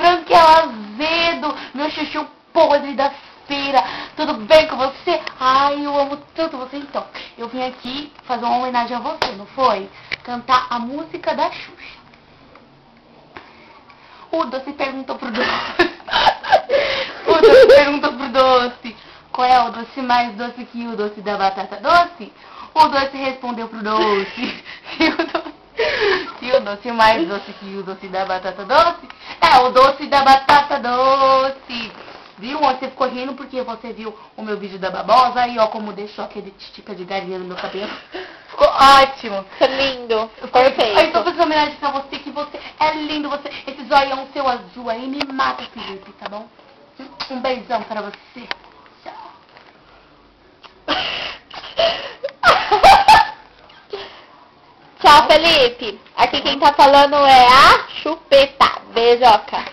branquelo azedo, meu chuchu podre da feira. Tudo bem com você? Ai, eu amo tanto você. Então, eu vim aqui fazer uma homenagem a você, não foi? Cantar a música da Xuxa. O Doce perguntou pro Doce. O Doce perguntou pro Doce: qual é o doce mais doce que o doce da batata doce? O Doce respondeu pro Doce: se o doce mais doce que o doce da batata doce é o doce da batata doce. Viu? Você ficou rindo porque você viu o meu vídeo da babosa. Aí, ó, como deixou aquele tica de galinha no meu cabelo. Ficou ótimo. Ficou lindo. Perfeito. Aí, tô Perfeito. fazendo homenagem pra você, que você é lindo. Você, esse zoião seu azul aí me mata, Felipe, tá bom? Um beijão pra você. Tchau. Tchau, Felipe. Aqui quem tá falando é a Chupeta. Beijoca.